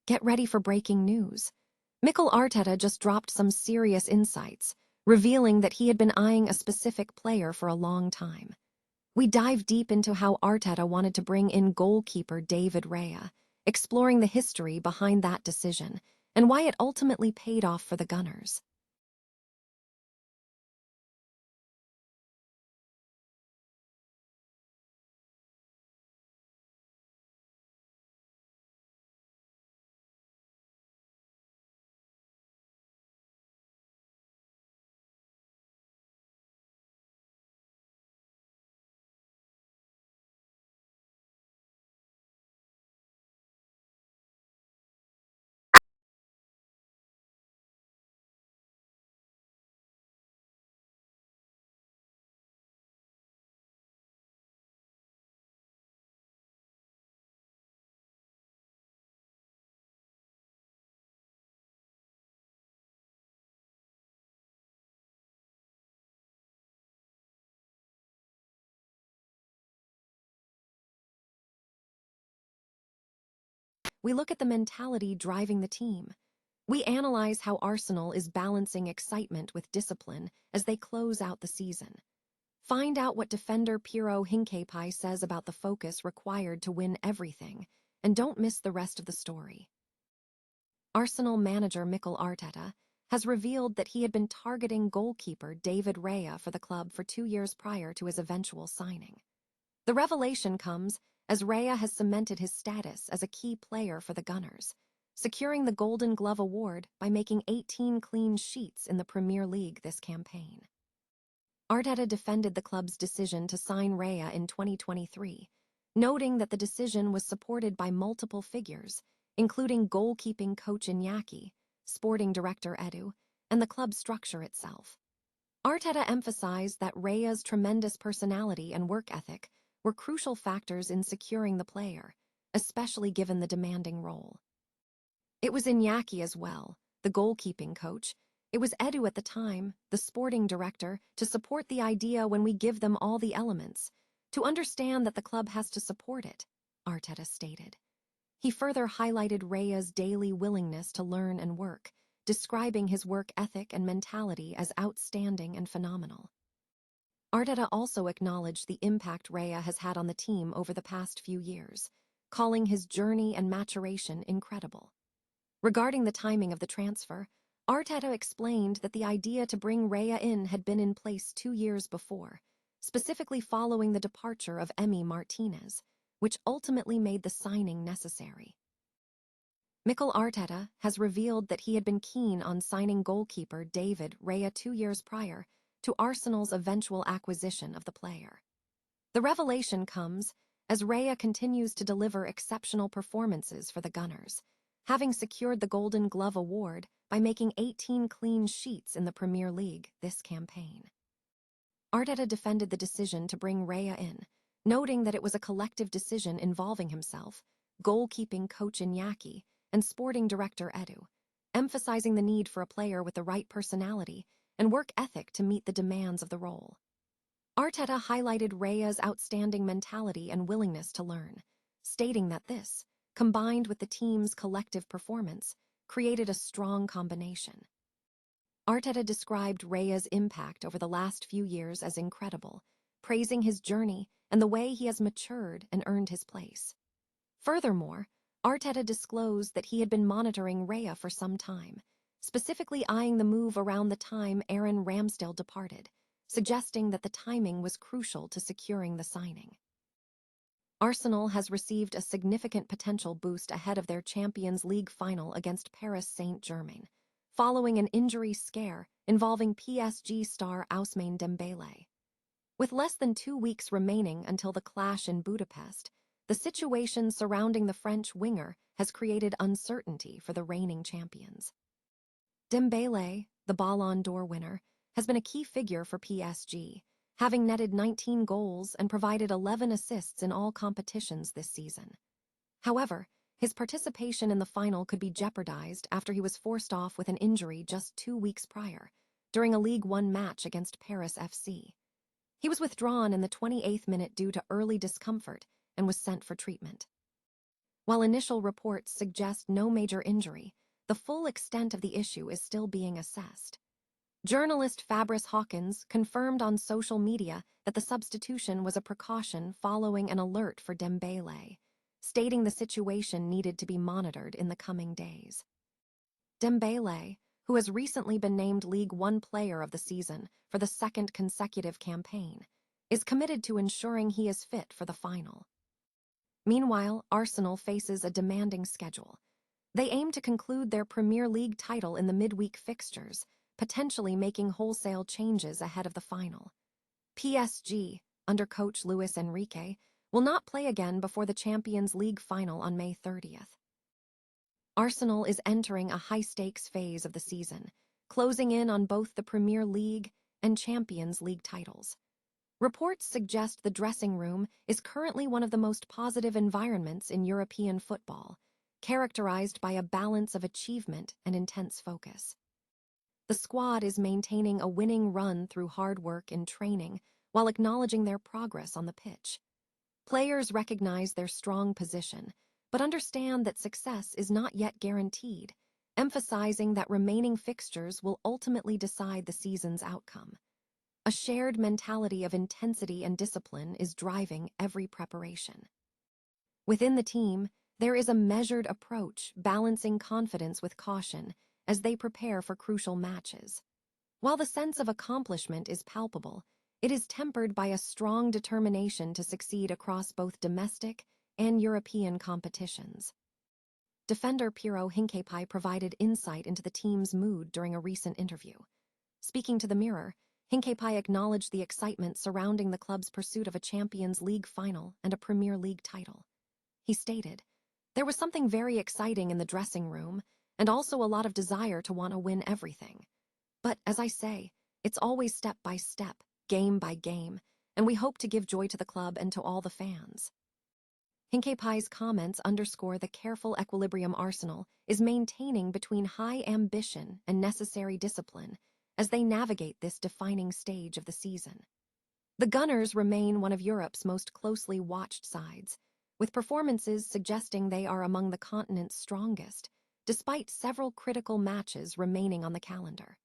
Get ready for breaking news. Mikel Arteta just dropped some serious insights, revealing that he had been eyeing a specific player for a long time. We dive deep into how Arteta wanted to bring in goalkeeper David Raya, exploring the history behind that decision and why it ultimately paid off for the Gunners. We look at the mentality driving the team. We analyze how Arsenal is balancing excitement with discipline as they close out the season. Find out what defender Piero Hincapié says about the focus required to win everything, and don't miss the rest of the story. Arsenal manager Mikel Arteta has revealed that he had been targeting goalkeeper David Raya for the club for 2 years prior to his eventual signing. The revelation comes as Raya has cemented his status as a key player for the Gunners, securing the Golden Glove award by making 18 clean sheets in the Premier League this campaign. Arteta defended the club's decision to sign Raya in 2023, noting that the decision was supported by multiple figures, including goalkeeping coach Iñaki, sporting director Edu, and the club structure itself. Arteta emphasized that Raya's tremendous personality and work ethic were crucial factors in securing the player, especially given the demanding role. It was Iñaki as well, the goalkeeping coach. It was Edu at the time, the sporting director, to support the idea when we give them all the elements, to understand that the club has to support it, Arteta stated. He further highlighted Raya's daily willingness to learn and work, describing his work ethic and mentality as outstanding and phenomenal. Arteta also acknowledged the impact Raya has had on the team over the past few years, calling his journey and maturation incredible. Regarding the timing of the transfer, Arteta explained that the idea to bring Raya in had been in place 2 years before, specifically following the departure of Emi Martinez, which ultimately made the signing necessary. Mikel Arteta has revealed that he had been keen on signing goalkeeper David Raya 2 years prior to Arsenal's eventual acquisition of the player. The revelation comes as Raya continues to deliver exceptional performances for the Gunners, having secured the Golden Glove award by making 18 clean sheets in the Premier League this campaign. Arteta defended the decision to bring Raya in, noting that it was a collective decision involving himself, goalkeeping coach Iñaki, and sporting director Edu, emphasizing the need for a player with the right personality and work ethic to meet the demands of the role. Arteta highlighted Raya's outstanding mentality and willingness to learn, stating that this, combined with the team's collective performance, created a strong combination. Arteta described Raya's impact over the last few years as incredible, praising his journey and the way he has matured and earned his place. Furthermore, Arteta disclosed that he had been monitoring Raya for some time, specifically eyeing the move around the time Aaron Ramsdale departed, suggesting that the timing was crucial to securing the signing. Arsenal has received a significant potential boost ahead of their Champions League final against Paris Saint-Germain, following an injury scare involving PSG star Ousmane Dembele. With less than 2 weeks remaining until the clash in Budapest, the situation surrounding the French winger has created uncertainty for the reigning champions. Dembele, the Ballon d'Or winner, has been a key figure for PSG, having netted 19 goals and provided 11 assists in all competitions this season. However, his participation in the final could be jeopardized after he was forced off with an injury just 2 weeks prior, during a League One match against Paris FC. He was withdrawn in the 28th minute due to early discomfort and was sent for treatment. While initial reports suggest no major injury, the full extent of the issue is still being assessed. Journalist Fabrice Hawkins confirmed on social media that the substitution was a precaution following an alert for Dembele, stating the situation needed to be monitored in the coming days. Dembele, who has recently been named League One Player of the Season for the second consecutive campaign, is committed to ensuring he is fit for the final. Meanwhile, Arsenal faces a demanding schedule. They aim to conclude their Premier League title in the midweek fixtures, potentially making wholesale changes ahead of the final. PSG, under coach Luis Enrique, will not play again before the Champions League final on May 30th. Arsenal is entering a high-stakes phase of the season, closing in on both the Premier League and Champions League titles. Reports suggest the dressing room is currently one of the most positive environments in European football, characterized by a balance of achievement and intense focus. The squad is maintaining a winning run through hard work and training while acknowledging their progress on the pitch. Players recognize their strong position, but understand that success is not yet guaranteed, emphasizing that remaining fixtures will ultimately decide the season's outcome. A shared mentality of intensity and discipline is driving every preparation. Within the team, there is a measured approach, balancing confidence with caution as they prepare for crucial matches. While the sense of accomplishment is palpable, it is tempered by a strong determination to succeed across both domestic and European competitions. Defender Piero Hincapié provided insight into the team's mood during a recent interview. Speaking to the Mirror, Hincapié acknowledged the excitement surrounding the club's pursuit of a Champions League final and a Premier League title. He stated, "There was something very exciting in the dressing room, and also a lot of desire to want to win everything. But, as I say, it's always step by step, game by game, and we hope to give joy to the club and to all the fans." Hincapié's comments underscore the careful equilibrium Arsenal is maintaining between high ambition and necessary discipline as they navigate this defining stage of the season. The Gunners remain one of Europe's most closely watched sides, with performances suggesting they are among the continent's strongest, despite several critical matches remaining on the calendar.